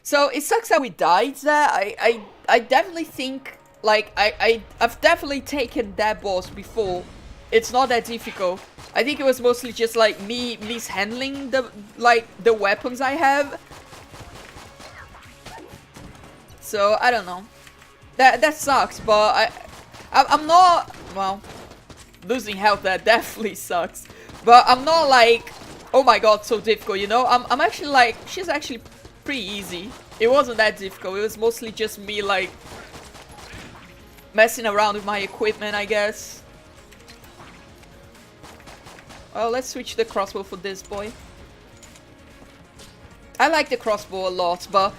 So it sucks that we died there. I definitely think, like, I've definitely taken that boss before. It's not that difficult. I think it was mostly just like me mishandling the weapons I have. So I don't know. That sucks, but I'm not, well, losing health, that definitely sucks. But I'm not like, oh my god, so difficult, you know? I'm actually like, she's actually pretty easy. It wasn't that difficult. It was mostly just me like messing around with my equipment, I guess. Well, let's switch the crossbow for this boy. I like the crossbow a lot, but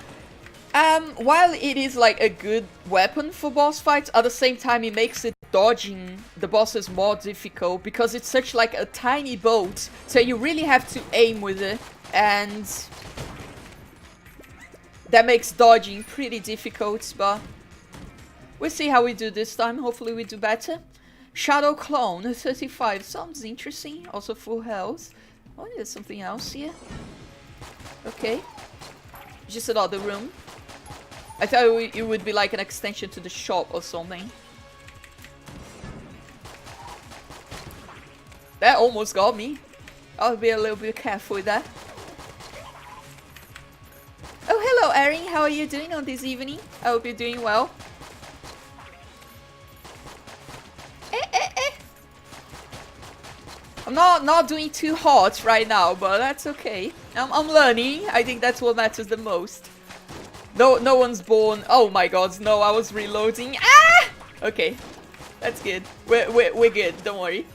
while it is like a good weapon for boss fights, at the same time it makes it dodging the bosses more difficult because it's such like a tiny boat, so you really have to aim with it, and that makes dodging pretty difficult, but we'll see how we do this time. Hopefully we do better. Shadow Clone 35 sounds interesting, also full health. Oh, there's something else here. Okay, just another room. I thought it would be like an extension to the shop or something. That almost got me. I'll be a little bit careful with that. Oh, hello, Erin. How are you doing on this evening? I hope you're doing well. I'm not doing too hot right now, but that's okay. I'm learning. I think that's what matters the most. No one's born. Oh my god, no, I was reloading. Ah! Okay, that's good. We're good, don't worry.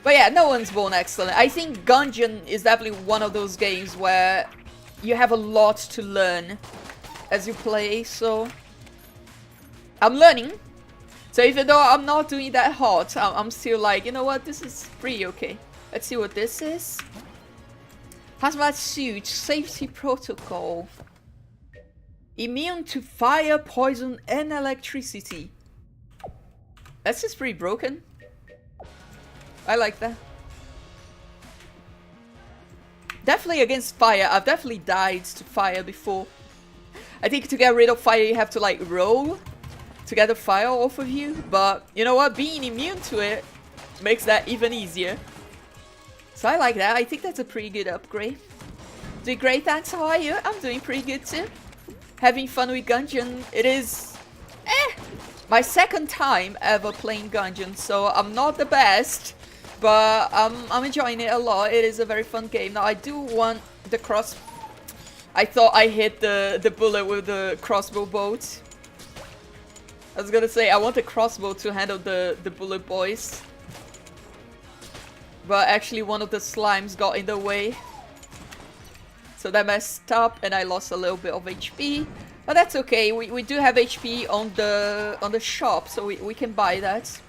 But yeah, no one's born excellent. I think Gungeon is definitely one of those games where you have a lot to learn as you play, so I'm learning. So even though I'm not doing that hot, I'm still like, you know what, this is pretty okay. Let's see what this is. Hazmat suit, safety protocol. Immune to fire, poison, and electricity. That's just pretty broken. I like that. Definitely against fire. I've definitely died to fire before. I think to get rid of fire you have to like roll to get the fire off of you. But you know what? Being immune to it makes that even easier. So I like that. I think that's a pretty good upgrade. Doing great, thanks. How are you? I'm doing pretty good too. Having fun with Gungeon. It is my second time ever playing Gungeon, so I'm not the best, but I'm enjoying it a lot. It is a very fun game. Now I do want the cross. I thought I hit the bullet with the crossbow bolt. I was gonna say I want the crossbow to handle the bullet boys. But actually one of the slimes got in the way. So that messed up and I lost a little bit of HP. But that's okay, we do have HP on the shop, so we can buy that.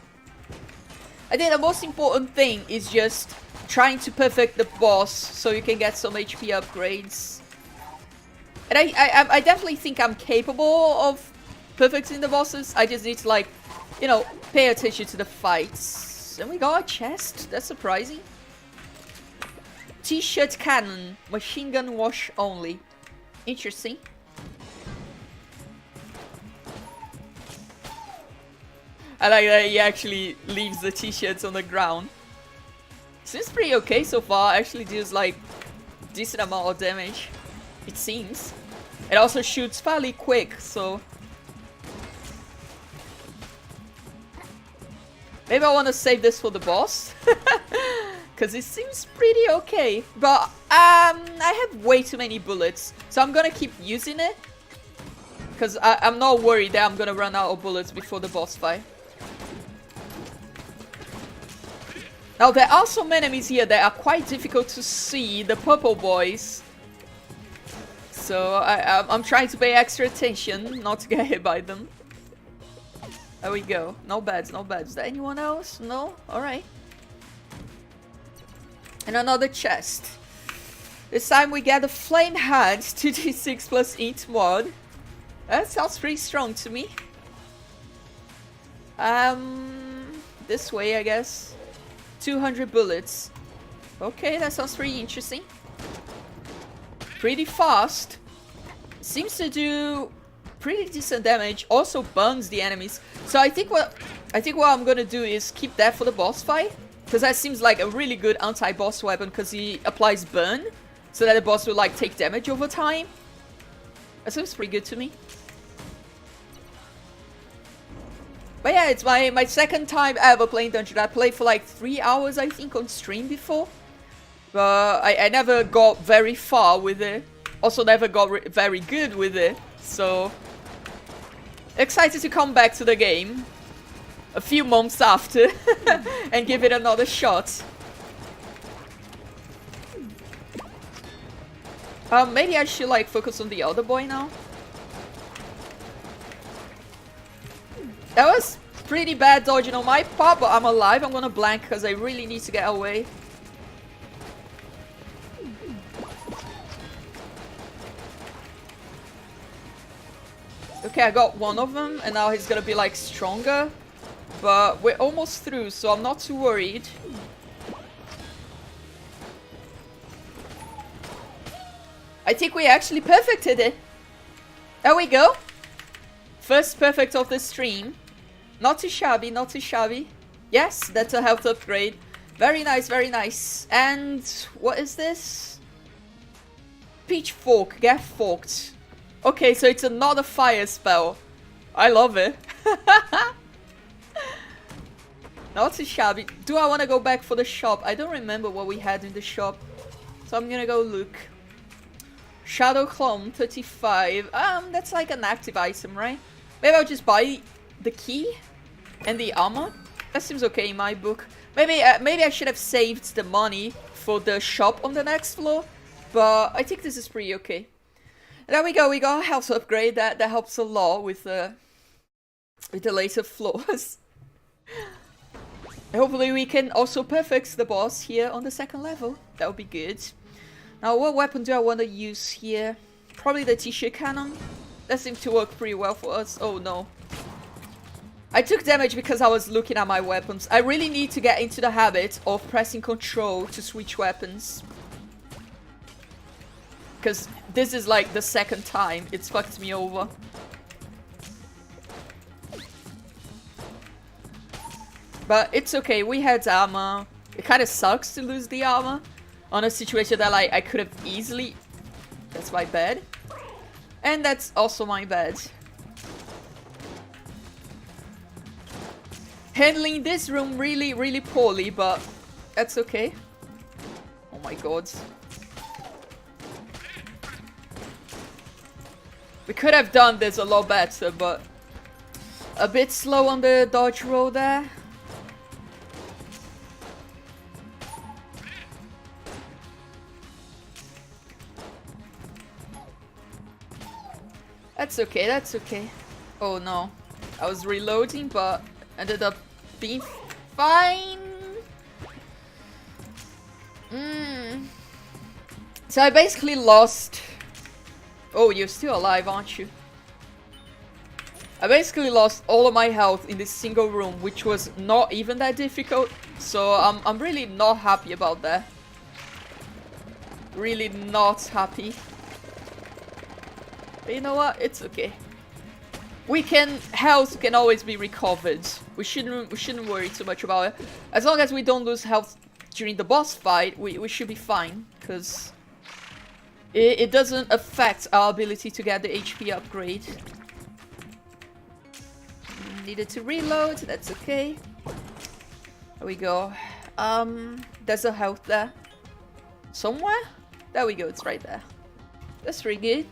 I think the most important thing is just trying to perfect the boss so you can get some HP upgrades. And I definitely think I'm capable of perfecting the bosses. I just need to like, you know, pay attention to the fights. And we got a chest. That's surprising. T-shirt cannon. Machine gun wash only. Interesting. I like that he actually leaves the t-shirts on the ground. Seems pretty okay so far. Actually deals like decent amount of damage. It seems. It also shoots fairly quick, so maybe I want to save this for the boss. Because it seems pretty okay. But I have way too many bullets. So I'm going to keep using it. Because I'm not worried that I'm going to run out of bullets before the boss fight. Now there are some enemies here that are quite difficult to see. The purple boys. So I'm trying to pay extra attention not to get hit by them. There we go. No bads, no bads. Is there anyone else? No? Alright. And another chest. This time we get a flame hand 2d6 plus int mod. That sounds pretty strong to me. This way I guess. 200 bullets. Okay, that sounds pretty interesting. pretty fast. Seems to do pretty decent damage. Also burns the enemies. So I think what I'm gonna do is keep that for the boss fight, because that seems like a really good anti-boss weapon, because he applies burn, so that the boss will like take damage over time. That seems pretty good to me. But yeah, it's my second time ever playing Dungeon. I played for like 3 hours, I think, on stream before. But I never got very far with it. Also never got very good with it. So, excited to come back to the game a few months after and give it another shot. Maybe I should like focus on the other boy now. That was pretty bad dodging on my part, but I'm alive. I'm gonna blank because I really need to get away. Okay, I got one of them, and now he's gonna be like stronger. But we're almost through, so I'm not too worried. I think we actually perfected it. There we go. First perfect of the stream. Not too shabby, not too shabby. Yes, that's a health upgrade. Very nice, very nice. And what is this? Pitchfork, get forked. Okay, so it's another fire spell. I love it. Not too shabby. Do I want to go back for the shop? I don't remember what we had in the shop. So I'm gonna go look. Shadow Clone 35. That's like an active item, right? Maybe I'll just buy the key and the armor. That seems okay in my book. Maybe I should have saved the money for the shop on the next floor. But I think this is pretty okay. There we go. We got a health upgrade. That helps a lot with the later floors. Hopefully we can also perfect the boss here on the second level. That would be good. Now, what weapon do I want to use here? Probably the t-shirt cannon. That seems to work pretty well for us. Oh no. I took damage because I was looking at my weapons. I really need to get into the habit of pressing control to switch weapons. Because this is like the second time it's fucked me over. But it's okay, we had armor. It kind of sucks to lose the armor on a situation that like I could have easily... That's my bad. And that's also my bad. Handling this room really, really poorly, but that's okay. Oh my god. We could have done this a lot better, but a bit slow on the dodge roll there. That's okay, that's okay. Oh no. I was reloading, but ended up being fine. So I basically lost... Oh, you're still alive, aren't you? I basically lost all of my health in this single room, which was not even that difficult. So I'm really not happy about that. Really not happy. But you know what? It's okay. Health can always be recovered. We shouldn't worry too much about it. As long as we don't lose health during the boss fight, we should be fine. Because it doesn't affect our ability to get the HP upgrade. Needed to reload. That's okay. There we go. There's a health there. Somewhere? There we go. It's right there. That's pretty good.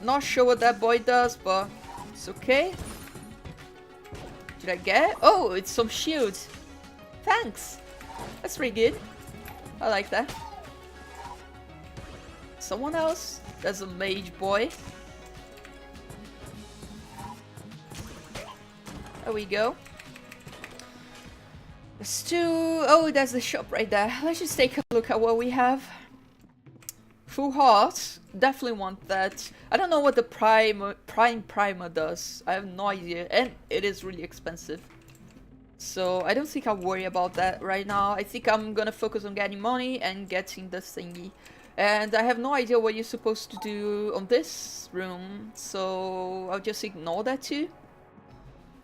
Not sure what that boy does, but it's okay. Did I get it? Oh, it's some shield. Thanks. That's pretty good. I like that. Someone else? There's a mage boy. There we go. There's two. Oh, there's the shop right there. Let's just take a look at what we have. Full heart. Definitely want that. I don't know what the prime primer does. I have no idea. And it is really expensive. So I don't think I'll worry about that right now. I think I'm gonna focus on getting money and getting the thingy. And I have no idea what you're supposed to do on this room, so I'll just ignore that too.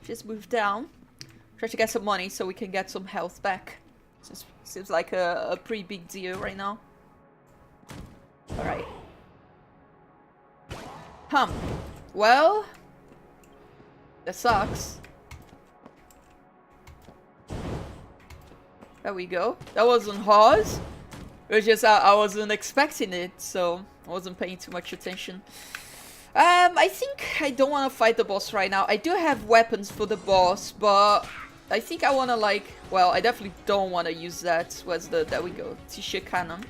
Just move down. Try to get some money so we can get some health back. Seems like a pretty big deal right now. Alright. Well, that sucks. There we go. That wasn't hard. It was just I wasn't expecting it, so I wasn't paying too much attention. I think I don't want to fight the boss right now. I do have weapons for the boss, but I think I want to like... Well, I definitely don't want to use that. Where's the... There we go. T-shirt cannon.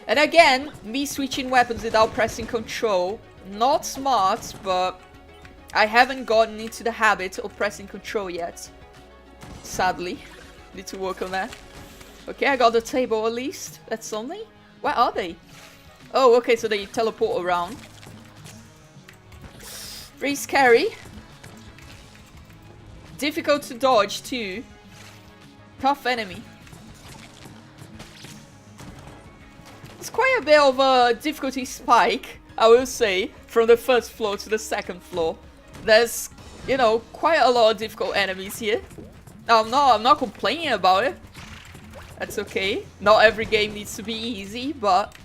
And again, me switching weapons without pressing control. Not smart, but I haven't gotten into the habit of pressing control yet. Sadly. Need to work on that. Okay, I got the table at least. That's something. Where are they? Oh, okay, so they teleport around. Pretty scary. Difficult to dodge too. Tough enemy. It's quite a bit of a difficulty spike, I will say, from the first floor to the second floor. There's, you know, quite a lot of difficult enemies here. I'm not complaining about it. That's okay. Not every game needs to be easy, but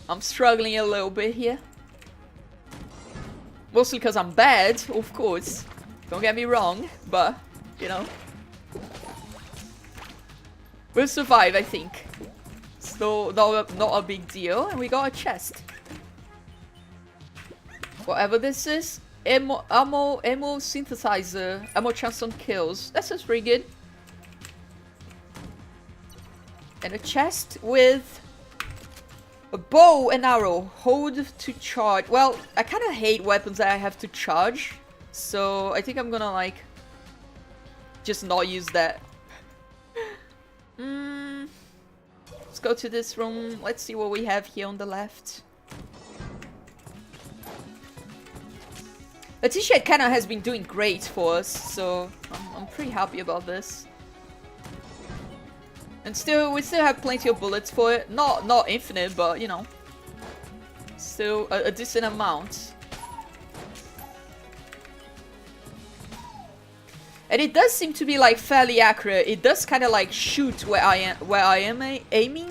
I'm struggling a little bit here. Mostly because I'm bad, of course. Don't get me wrong, but, you know. We'll survive, I think. So, not a big deal. And we got a chest. Whatever this is. Ammo synthesizer. Ammo chance on kills. That sounds pretty good. And a chest with a bow and arrow. Hold to charge. Well, I kind of hate weapons that I have to charge. So, I think I'm gonna, like, just not use that. Let's go to this room. Let's see what we have here on the left. The t-shirt cannon has been doing great for us, so I'm pretty happy about this. And we still have plenty of bullets for it. Not infinite, but you know, still a decent amount. And it does seem to be like fairly accurate. It does kind of like shoot where I am aiming.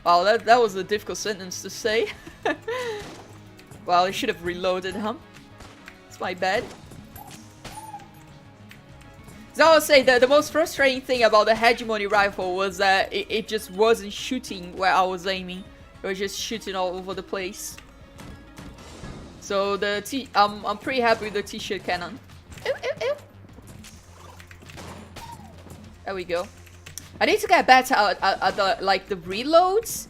Wow, that was a difficult sentence to say. Well, I should have reloaded, huh? It's my bad. So I would say that the most frustrating thing about the hegemony rifle was that it just wasn't shooting where I was aiming. It was just shooting all over the place. So I'm pretty happy with the t-shirt cannon. Ew, ew, ew. There we go. I need to get better at the, like, the reloads.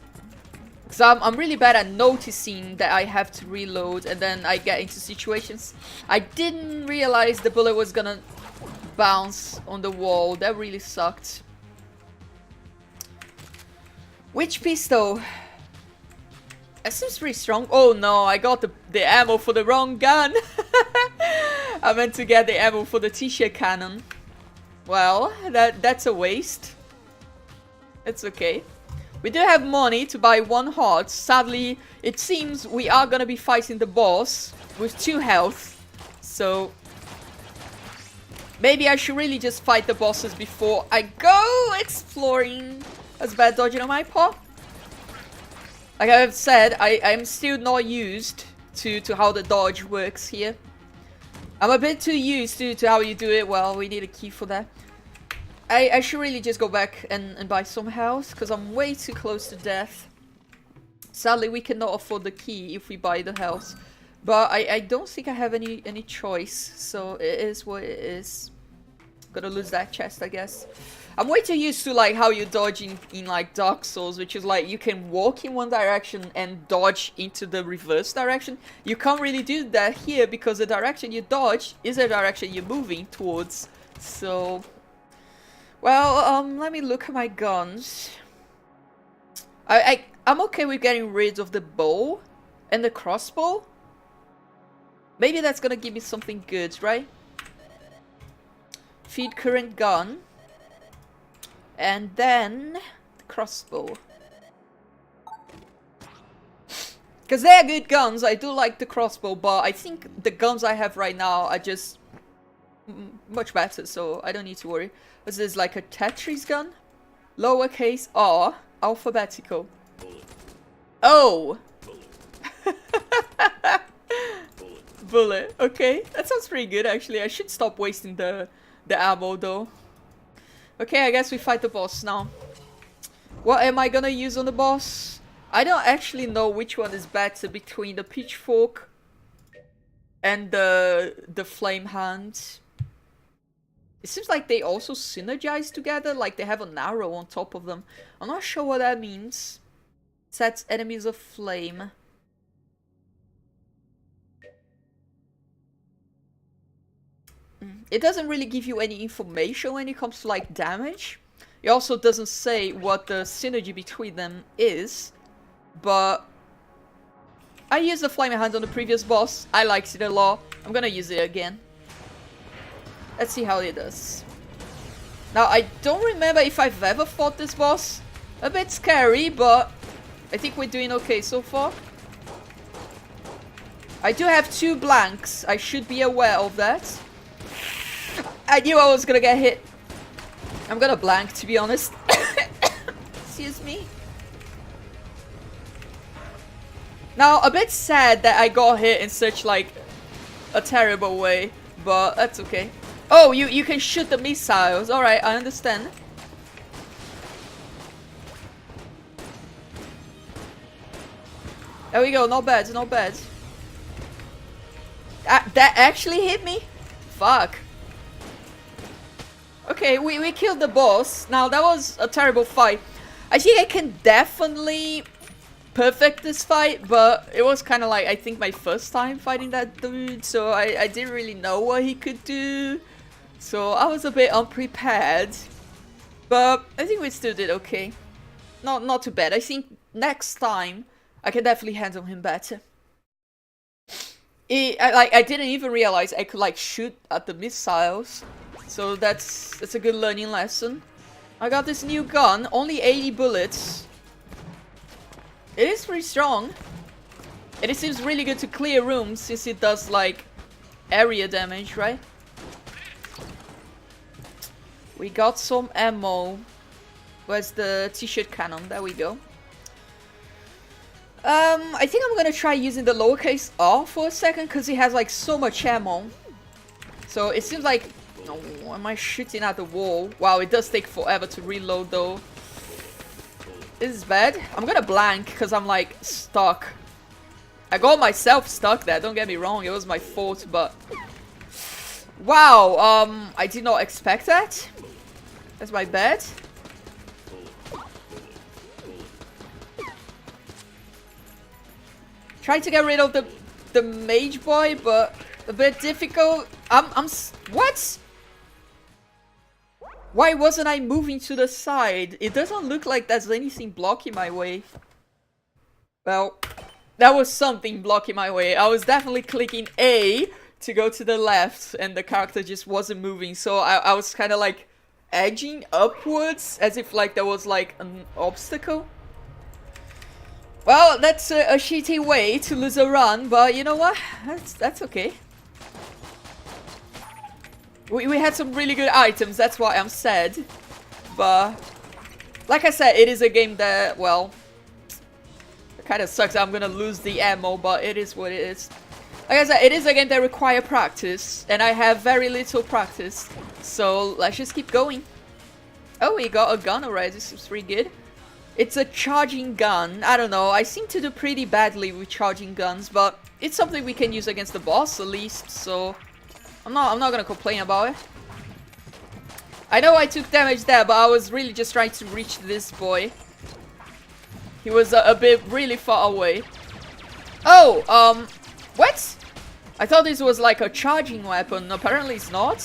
Because I'm really bad at noticing that I have to reload and then I get into situations. I didn't realize the bullet was gonna bounce on the wall. That really sucked. Which pistol? That seems pretty strong. Oh no, I got the ammo for the wrong gun. I meant to get the ammo for the t-shirt cannon. Well, that's a waste. It's okay. We do have money to buy 1 heart. Sadly, it seems we are gonna be fighting the boss with 2 health. So maybe I should really just fight the bosses before I go exploring. That's bad dodging on my part. Like I've said, I'm still not used to how the dodge works here. I'm a bit too used to how you do it. Well, we need a key for that. I should really just go back and buy some health, because I'm way too close to death. Sadly, we cannot afford the key if we buy the health. But I don't think I have any choice, so it is what it is. Gotta lose that chest, I guess. I'm way too used to like how you dodge in like Dark Souls, which is like you can walk in one direction and dodge into the reverse direction. You can't really do that here because the direction you dodge is the direction you're moving towards. So, well, let me look at my guns. I'm okay with getting rid of the bow and the crossbow. Maybe that's gonna give me something good, right? defeat current gun. And then the crossbow. Because they are good guns, I do like the crossbow, but I think the guns I have right now are just much better, so I don't need to worry. This is like a Tetris gun. Lowercase r, alphabetical. Oh! Bullet. Okay, that sounds pretty good actually. I should stop wasting the ammo though. Okay, I guess we fight the boss now. What am I gonna use on the boss? I don't actually know which one is better between the pitchfork and the flame hand. It seems like they also synergize together, like they have an arrow on top of them. I'm not sure what that means. Sets enemies aflame. It doesn't really give you any information when it comes to like damage. It also doesn't say what the synergy between them is. But I used the flaming hand on the previous boss. I liked it a lot. I'm gonna use it again. Let's see how it does. Now, I don't remember if I've ever fought this boss. A bit scary, but I think we're doing okay so far. I do have 2 blanks. I should be aware of that. I knew I was gonna get hit. I'm gonna blank, to be honest. Excuse me. Now, a bit sad that I got hit in such, like, a terrible way. But that's okay. Oh, you can shoot the missiles. Alright, I understand. There we go, not bad, not bad. That actually hit me? Fuck. Okay, we killed the boss. Now, that was a terrible fight. I think I can definitely perfect this fight, but it was kind of like, I think, my first time fighting that dude, so I didn't really know what he could do. So I was a bit unprepared. But I think we still did okay. Not too bad. I think next time I can definitely handle him better. I didn't even realize I could like shoot at the missiles. So that's a good learning lesson. I got this new gun, only 80 bullets. It is pretty strong. And it seems really good to clear rooms since it does like area damage, right? We got some ammo. Where's the t-shirt cannon? There we go. I think I'm gonna try using the lowercase r for a second because it has like so much ammo. So it seems like... Oh, am I shooting at the wall? Wow, it does take forever to reload though. This is bad. I'm gonna blank because I'm like stuck. I got myself stuck there, don't get me wrong, it was my fault, but... Wow, I did not expect that. That's my bad. Trying to get rid of the mage boy, but a bit difficult. What? Why wasn't I moving to the side? It doesn't look like there's anything blocking my way. Well, there was something blocking my way. I was definitely clicking A to go to the left, and the character just wasn't moving. So I was kind of like edging upwards, as if like there was like an obstacle. Well, that's a shitty way to lose a run, but you know what? That's okay. We had some really good items, that's why I'm sad. But, like I said, it is a game that, well... It kind of sucks I'm gonna lose the ammo, but it is what it is. Like I said, it is a game that requires practice, and I have very little practice. So, let's just keep going. Oh, we got a gun already, this is pretty good. It's a charging gun. I don't know, I seem to do pretty badly with charging guns, but it's something we can use against the boss at least, so... I'm not gonna complain about it. I know I took damage there, but I was really just trying to reach this boy. He was a bit really far away. Oh, what? I thought this was like a charging weapon. Apparently it's not.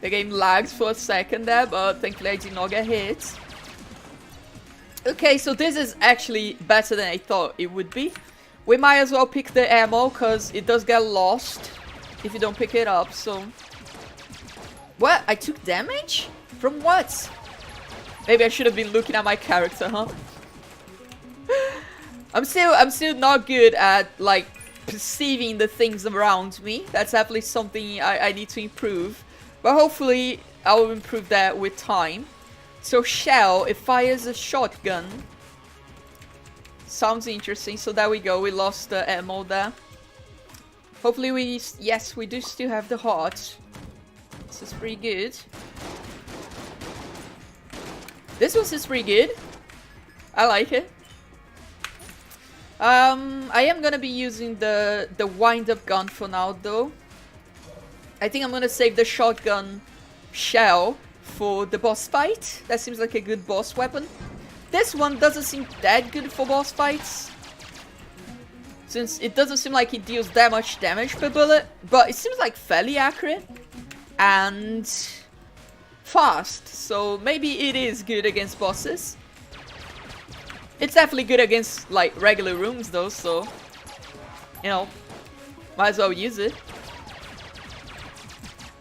The game lagged for a second there, but thankfully I did not get hit. Okay, so this is actually better than I thought it would be. We might as well pick the ammo, because it does get lost if you don't pick it up, so What? I took damage? From what? Maybe I should have been looking at my character, huh? I'm still not good at, like, perceiving the things around me. That's definitely something I need to improve. But hopefully, I will improve that with time. So, Shell, it fires a shotgun. Sounds interesting. So, there we go. We lost the ammo there. Hopefully, yes, we do still have the heart. This is pretty good. This was pretty good. I like it. I am gonna be using the wind-up gun for now, though. I think I'm gonna save the shotgun shell for the boss fight. That seems like a good boss weapon. This one doesn't seem that good for boss fights, since it doesn't seem like it deals that much damage per bullet, but it seems like fairly accurate and fast, so maybe it is good against bosses. It's definitely good against, like, regular rooms, though, so, you know, might as well use it.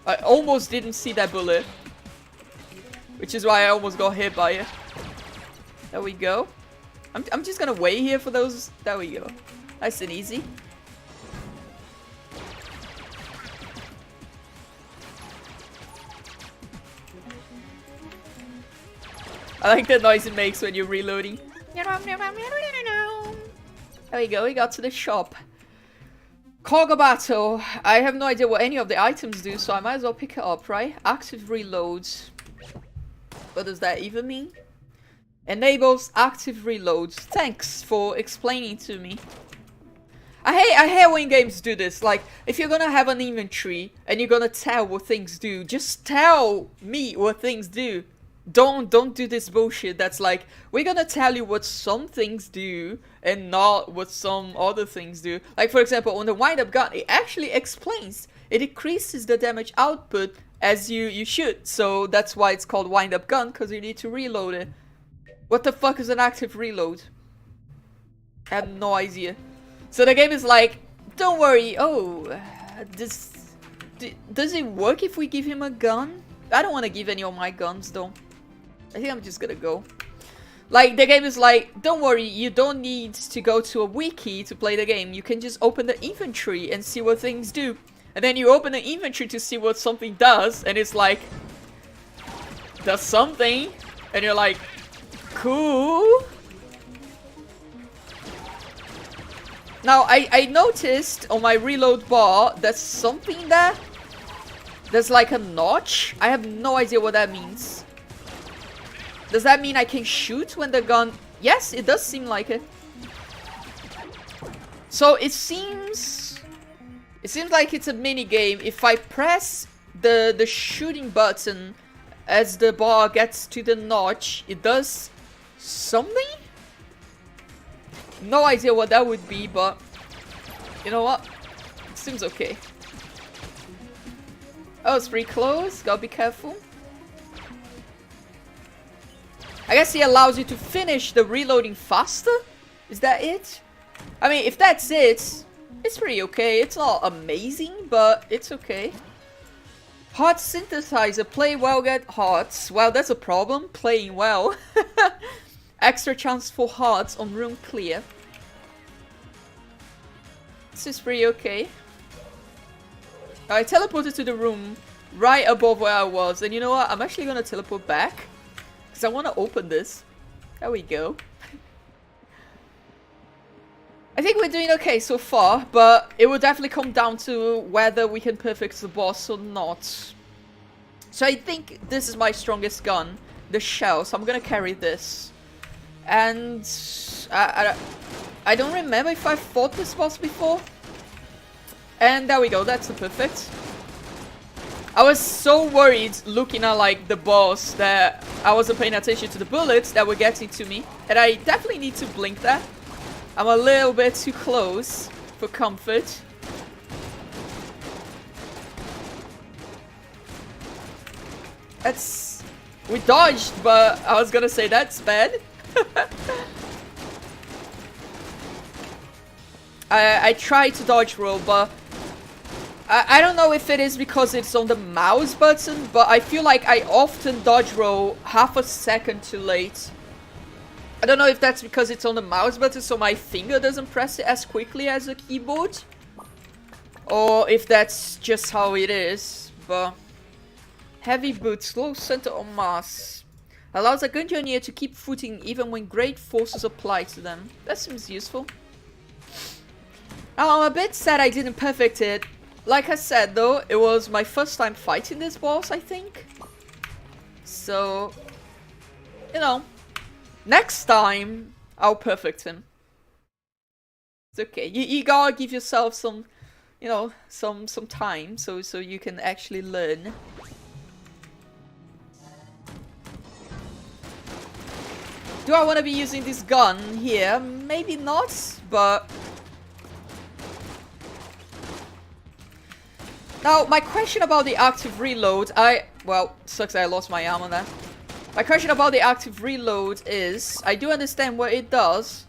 I almost didn't see that bullet, which is why I almost got hit by it. There we go. I'm just gonna wait here for those. There we go. Nice and easy. I like the noise it makes when you're reloading. There we go, we got to the shop. Cargo battle. I have no idea what any of the items do, so I might as well pick it up, right? Active reloads. What does that even mean? Enables active reloads. Thanks for explaining to me. I hate when games do this. Like, if you're gonna have an inventory and you're gonna tell what things do, just tell me what things do. Don't do this bullshit that's like, we're gonna tell you what some things do and not what some other things do. Like, for example, on the wind-up gun, it actually explains. It increases the damage output as you shoot. So that's why it's called wind-up gun, because you need to reload it. What the fuck is an active reload? I have no idea. So the game is like, don't worry, oh, does it work if we give him a gun? I don't want to give any of my guns, though. I think I'm just gonna go. Like, the game is like, don't worry, you don't need to go to a wiki to play the game. You can just open the inventory and see what things do. And then you open the inventory to see what something does, and it's like, does something. And you're like, cool. Now, I noticed on my reload bar, there's something there. There's like a notch. I have no idea what that means. Does that mean I can shoot when the gun... Yes, it does seem like it. So it seems like it's a mini game. If I press the shooting button as the bar gets to the notch, it does something? No idea what that would be, but you know what? It seems okay. Oh, it's pretty close. Gotta be careful. I guess he allows you to finish the reloading faster? Is that it? I mean, if that's it, it's pretty okay. It's not amazing, but it's okay. Heart synthesizer. Play well, get hearts. Well, that's a problem. Playing well. Extra chance for hearts on room clear. This is pretty okay. I teleported to the room right above where I was. And you know what? I'm actually gonna teleport back. Because I want to open this. There we go. I think we're doing okay so far. But it will definitely come down to whether we can perfect the boss or not. So I think this is my strongest gun. The shell. So I'm gonna carry this. And I don't remember if I fought this boss before. And there we go, that's a perfect. I was so worried looking at like the boss that I wasn't paying attention to the bullets that were getting to me. And I definitely need to blink that. I'm a little bit too close for comfort. That's... We dodged, but I was gonna say that's bad. I tried to dodge roll, but I don't know if it is because it's on the mouse button, but I feel like I often dodge roll half a second too late. I don't know if that's because it's on the mouse button, so my finger doesn't press it as quickly as a keyboard. Or if that's just how it is, but... Heavy boots, low center of mass. Allows a Gungeoneer to keep footing even when great forces apply to them. That seems useful. Now, I'm a bit sad I didn't perfect it. Like I said though, it was my first time fighting this boss, I think. So, you know, next time I'll perfect him. It's okay. You gotta give yourself some, you know, some time so you can actually learn. Do I want to be using this gun here? Maybe not, but... Now, my question about the active reload, well, sucks I lost my arm on that. My question about the active reload is, I do understand what it does.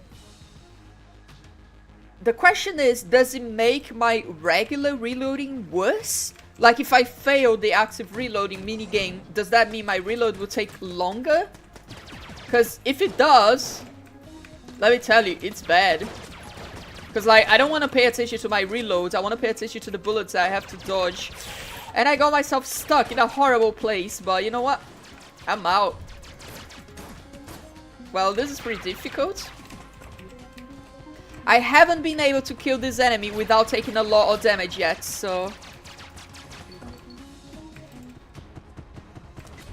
The question is, does it make my regular reloading worse? Like, if I fail the active reloading minigame, does that mean my reload will take longer? Because if it does, let me tell you, it's bad. Because, like, I don't want to pay attention to my reloads. I want to pay attention to the bullets I have to dodge. And I got myself stuck in a horrible place. But you know what? I'm out. Well, this is pretty difficult. I haven't been able to kill this enemy without taking a lot of damage yet, so...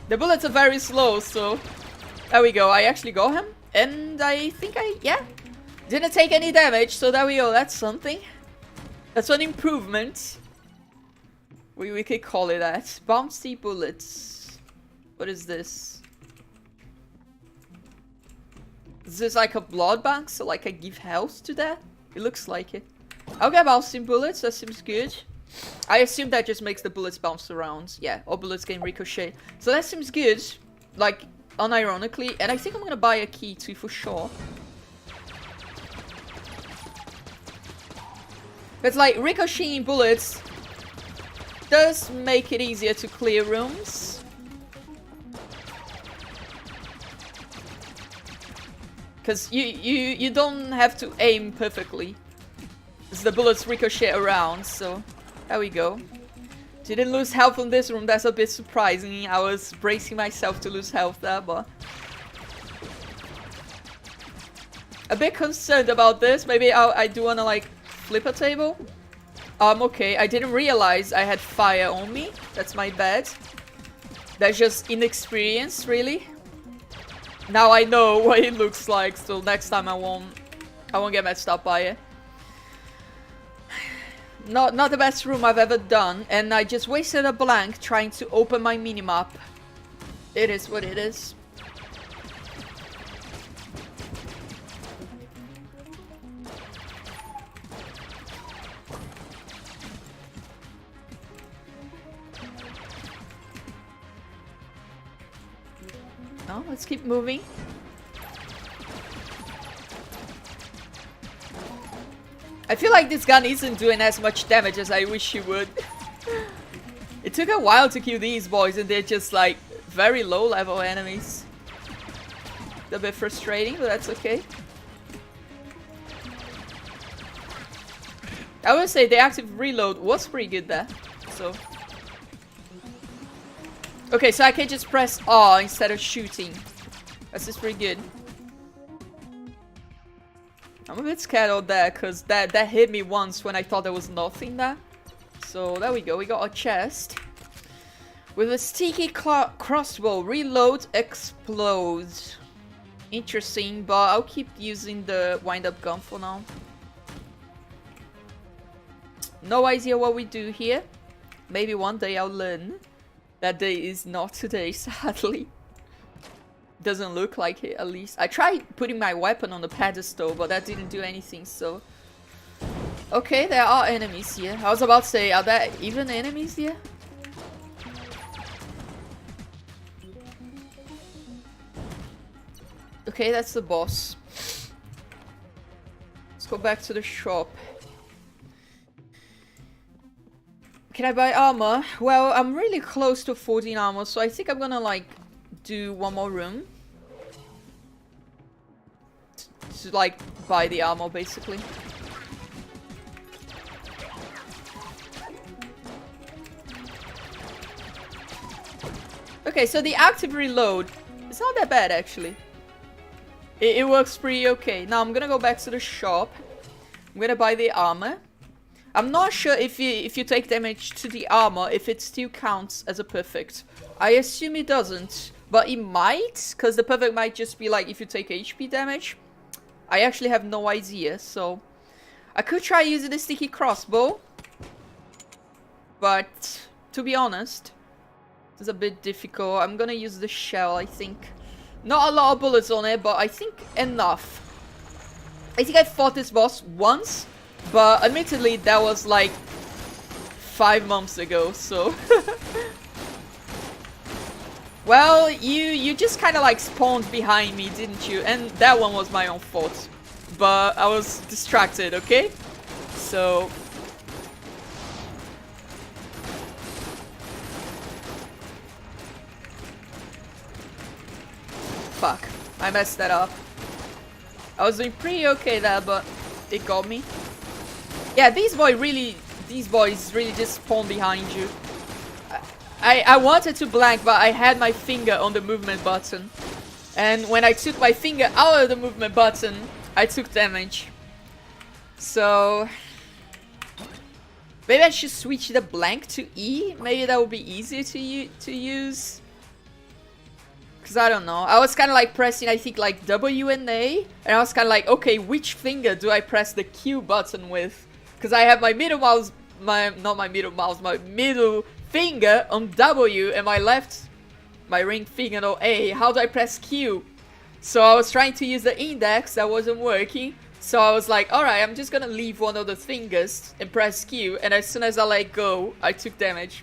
The bullets are very slow, so... There we go, I actually got him. And I think yeah. Didn't take any damage, so there we go, that's something. That's an improvement. We could call it that. Bouncy bullets. What is this? Is this like a blood bank, so like I give health to that? It looks like it. I'll get bouncing bullets, that seems good. I assume that just makes the bullets bounce around. Yeah, all bullets can ricochet. So that seems good. Like, unironically. And I think I'm gonna buy a key too, for sure. It's like ricocheting bullets does make it easier to clear rooms. Because you don't have to aim perfectly. Because the bullets ricochet around, so there we go. Didn't lose health on this room, that's a bit surprising. I was bracing myself to lose health there, but... A bit concerned about this. Maybe I do wanna like flip a table. Okay, I didn't realize I had fire on me. That's my bad. That's just inexperience, really. Now I know what it looks like, so next time I won't get messed up by it. Not the best room I've ever done, and I just wasted a blank trying to open my minimap. It is what it is. Oh, let's keep moving. I feel like this gun isn't doing as much damage as I wish it would. It took a while to kill these boys and they're just like very low level enemies. A bit frustrating, but that's okay. I would say the active reload was pretty good there, so... Okay, so I can just press R instead of shooting. That's just pretty good. I'm a bit scared of that, because that hit me once when I thought there was nothing there. So, there we go. We got a chest. With a sticky crossbow, reload, explodes. Interesting, but I'll keep using the wind-up gun for now. No idea what we do here. Maybe one day I'll learn. That day is not today, sadly. Doesn't look like it, at least. I tried putting my weapon on the pedestal, but that didn't do anything, so... Okay, there are enemies here. I was about to say, are there even enemies here? Okay, that's the boss. Let's go back to the shop. Can I buy armor? Well, I'm really close to 14 armor, so I think I'm gonna like do one more room. To like buy the armor basically. Okay, so the active reload, it's not that bad actually. It works pretty okay. Now I'm gonna go back to the shop. I'm gonna buy the armor. I'm not sure if you take damage to the armor, if it still counts as a perfect. I assume it doesn't, but it might, because the perfect might just be like if you take HP damage. I actually have no idea, so I could try using the sticky crossbow, but to be honest, it's a bit difficult. I'm gonna use the shell, I think. Not a lot of bullets on it, but I think enough. I think I fought this boss once, but admittedly that was like 5 months ago, so... Well, you just kind of like spawned behind me, didn't you? And that one was my own fault. But I was distracted, okay? So... Fuck, I messed that up. I was doing pretty okay there, but it got me. Yeah, these boys really just spawn behind you. I wanted to blank, but I had my finger on the movement button. And when I took my finger out of the movement button, I took damage. So... maybe I should switch the blank to E? Maybe that would be easier to use. Because I don't know. I was kind of like pressing, I think, like W and A. And I was kind of like, okay, which finger do I press the Q button with? Because I have my middle mouse... my middle finger on W and my ring finger on A. How do I press Q? So I was trying to use the index, that wasn't working. So I was like, alright, I'm just gonna leave one of the fingers and press Q. And as soon as I let go, I took damage.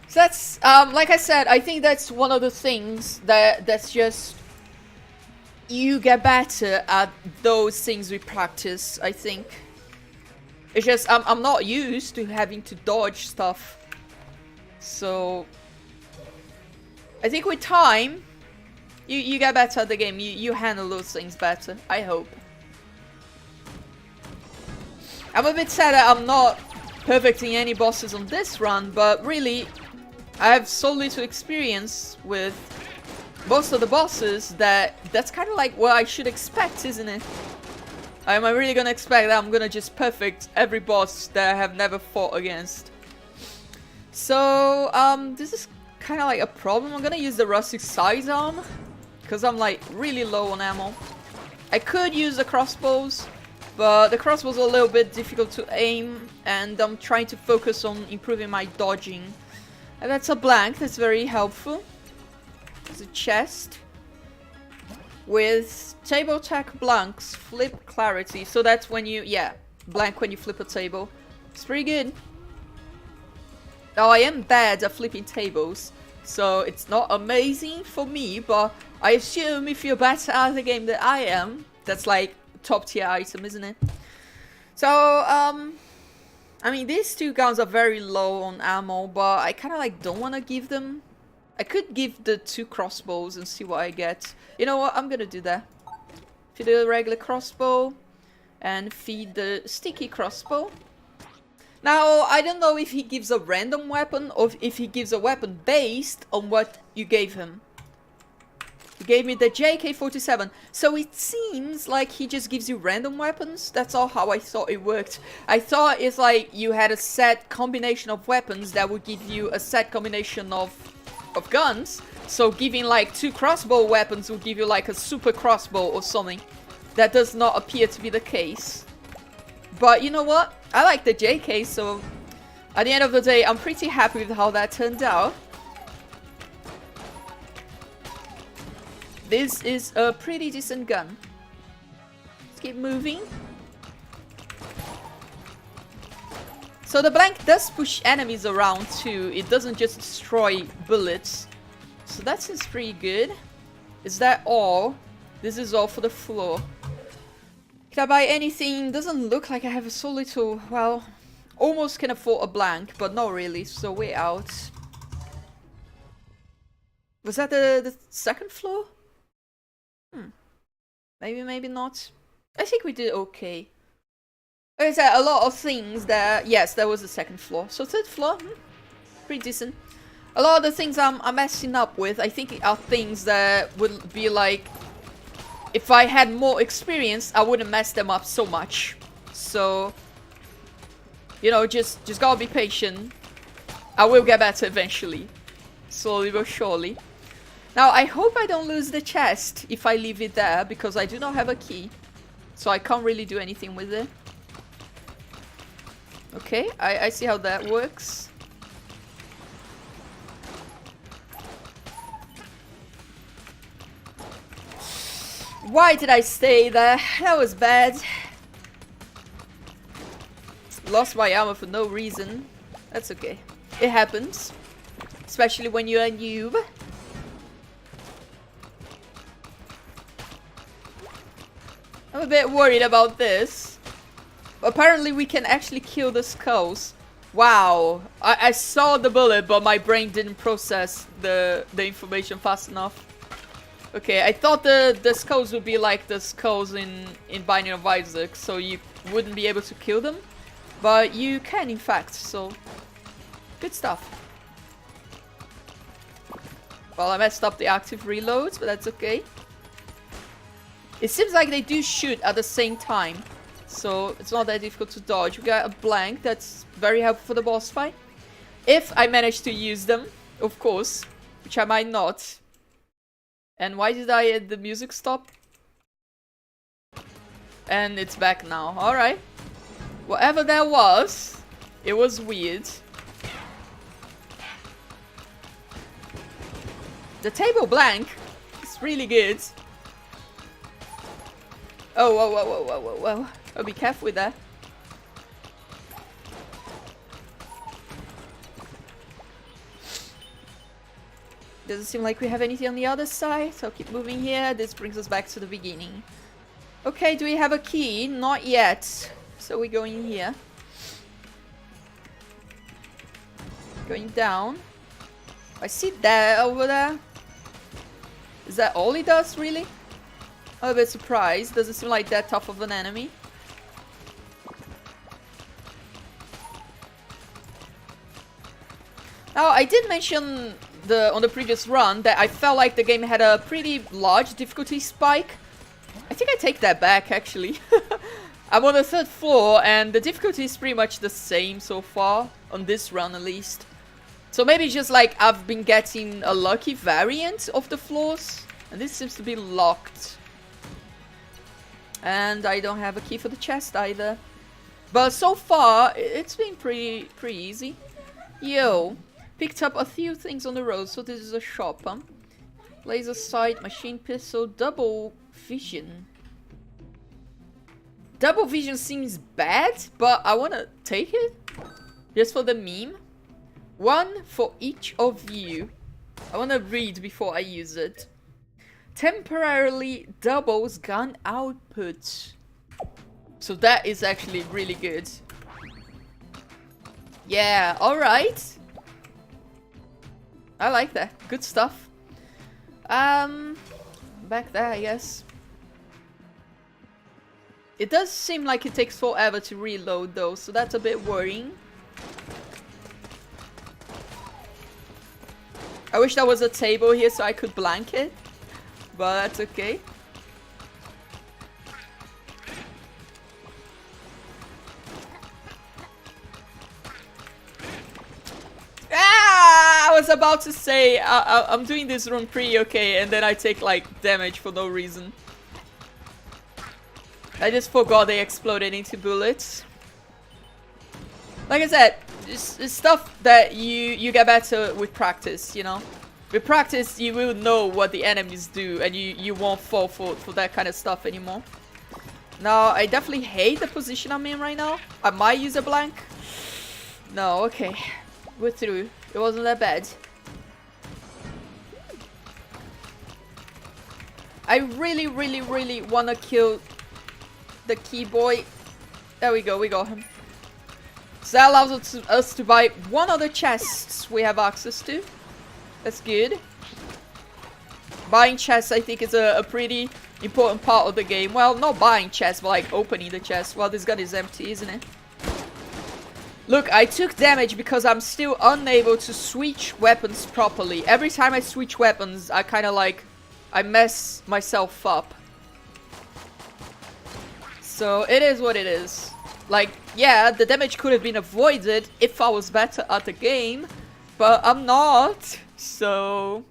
So that's, like I said, I think that's one of the things that's just... you get better at those things we practice, I think. It's just, I'm not used to having to dodge stuff. So... I think with time, you get better at the game. You handle those things better, I hope. I'm a bit sad that I'm not perfecting any bosses on this run, but really, I have so little experience with most of the bosses that's kind of like what I should expect, isn't it? Am I really gonna expect that I'm gonna just perfect every boss that I have never fought against? So, this is kind of like a problem. I'm gonna use the rustic sidearm, because I'm like really low on ammo. I could use the crossbows, but the crossbows are a little bit difficult to aim, and I'm trying to focus on improving my dodging. And that's a blank, that's very helpful. There's a chest with table tech blanks, flip clarity. So that's when you, yeah, blank when you flip a table. It's pretty good. Now I am bad at flipping tables, so it's not amazing for me, but I assume if you're better at the game than I am, that's like top tier item, isn't it? So, I mean, these two guns are very low on ammo, but I kind of like don't want to give them. I could give the 2 crossbows and see what I get. You know what? I'm gonna do that. Feed the regular crossbow and feed the sticky crossbow. Now, I don't know if he gives a random weapon or if he gives a weapon based on what you gave him. He gave me the JK-47, so it seems like he just gives you random weapons. That's all how I thought it worked. I thought it's like you had a set combination of weapons that would give you a set combination of guns. So giving like 2 crossbow weapons will give you like a super crossbow or something. That does not appear to be the case. But you know what? I like the JK, so at the end of the day, I'm pretty happy with how that turned out. This is a pretty decent gun. Let's keep moving. So the blank does push enemies around too. It doesn't just destroy bullets. So that seems pretty good. Is that all? This is all for the floor. Can I buy anything? Doesn't look like I have so little. Well, Almost can afford a blank, but not really, so we're out. Was that the second floor? Maybe, maybe not. I think we did okay. Like I said, a lot of things that... Yes, that was the second floor. So third floor, pretty decent. A lot of the things I'm messing up with, I think are things that would be like... If I had more experience, I wouldn't mess them up so much. So... You know, just gotta be patient. I will get better eventually. Slowly but surely. Now, I hope I don't lose the chest if I leave it there, because I do not have a key. So I can't really do anything with it. Okay, I see how that works. Why did I stay there? That was bad. Lost my armor for no reason. That's okay. It happens. Especially when you're a noob. I'm a bit worried about this. Apparently we can actually kill the skulls. Wow. I saw the bullet, but my brain didn't process the information fast enough. Okay, I thought the skulls would be like the skulls in Binding of Isaac, so you wouldn't be able to kill them. But you can, in fact, so... Good stuff. Well, I messed up the active reloads, but that's okay. It seems like they do shoot at the same time, so it's not that difficult to dodge. We got a blank that's very helpful for the boss fight. If I manage to use them, of course, which I might not. And why did the music stop? And it's back now. Alright. Whatever that was, it was weird. The table blank is really good. Oh, whoa, whoa, whoa, whoa, whoa, whoa. Oh, be careful with that. Doesn't seem like we have anything on the other side, so I'll keep moving here. This brings us back to the beginning. Okay, do we have a key? Not yet. So we're going here. Going down. I see that over there. Is that all he does, really? I'm a bit surprised. Doesn't seem like that tough of an enemy. Now, I did mention on the previous run that I felt like the game had a pretty large difficulty spike. I think I take that back, actually. I'm on the third floor, and the difficulty is pretty much the same so far, on this run at least. So maybe just like I've been getting a lucky variant of the floors, and this seems to be locked. And I don't have a key for the chest either. But so far, it's been pretty easy. Yo, picked up a few things on the road, so this is a shop, huh? Laser sight, machine pistol, double vision. Double vision seems bad, but I wanna take it. Just for the meme. One for each of you. I wanna read before I use it. Temporarily doubles gun output. So that is actually really good. Yeah, alright. I like that. Good stuff. Back there, I guess. It does seem like it takes forever to reload though, so that's a bit worrying. I wish there was a table here so I could blank it. But that's okay. Ah! I was about to say I'm doing this run pretty okay, and then I take like damage for no reason. I just forgot they exploded into bullets. Like I said, it's stuff that you get better with practice, you know? With practice, you will know what the enemies do, and you won't fall for that kind of stuff anymore. Now, I definitely hate the position I'm in right now. I might use a blank. No, okay. We're through. It wasn't that bad. I really, really, really want to kill the key boy. There we go, we got him. So that allows us to buy one of the chests we have access to. That's good. Buying chests, I think, is a pretty important part of the game. Well, not buying chests, but like opening the chest. Well, this gun is empty, isn't it? Look, I took damage because I'm still unable to switch weapons properly. Every time I switch weapons, I kind of like... I mess myself up. So, it is what it is. Like, yeah, the damage could have been avoided if I was better at the game. But I'm not. So...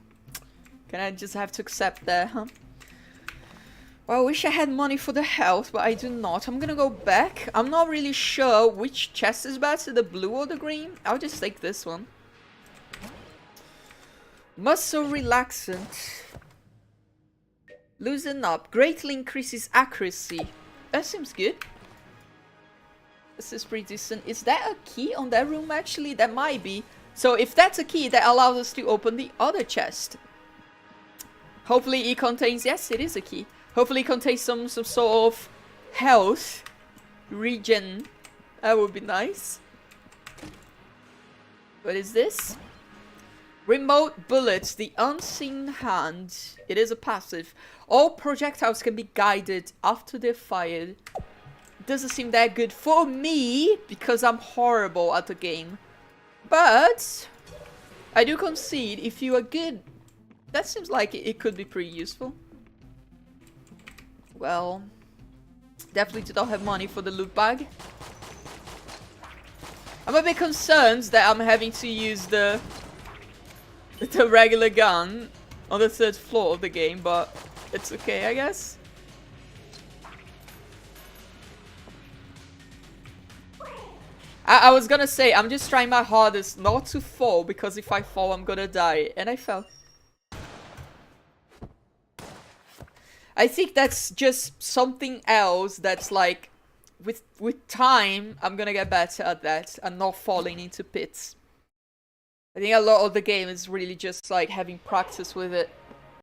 Can I just have to accept that, huh? Well, I wish I had money for the health, but I do not. I'm gonna go back. I'm not really sure which chest is better, the blue or the green. I'll just take this one. Muscle relaxant. Loosen up. Greatly increases accuracy. That seems good. This is pretty decent. Is that a key on that room, actually? That might be. So if that's a key, that allows us to open the other chest. Hopefully it contains... Yes, it is a key. Hopefully it contains some sort of health regen. That would be nice. What is this? Remote bullets, the unseen hand. It is a passive. All projectiles can be guided after they're fired. Doesn't seem that good for me because I'm horrible at the game. But I do concede if you are good, that seems like it could be pretty useful. Well, definitely do not have money for the loot bag. I'm a bit concerned that I'm having to use the regular gun on the 3rd floor of the game, but it's okay, I guess. I was gonna say, I'm just trying my hardest not to fall, because if I fall, I'm gonna die. And I fell. I think that's just something else that's like, with time, I'm gonna get better at that and not falling into pits. I think a lot of the game is really just like having practice with it.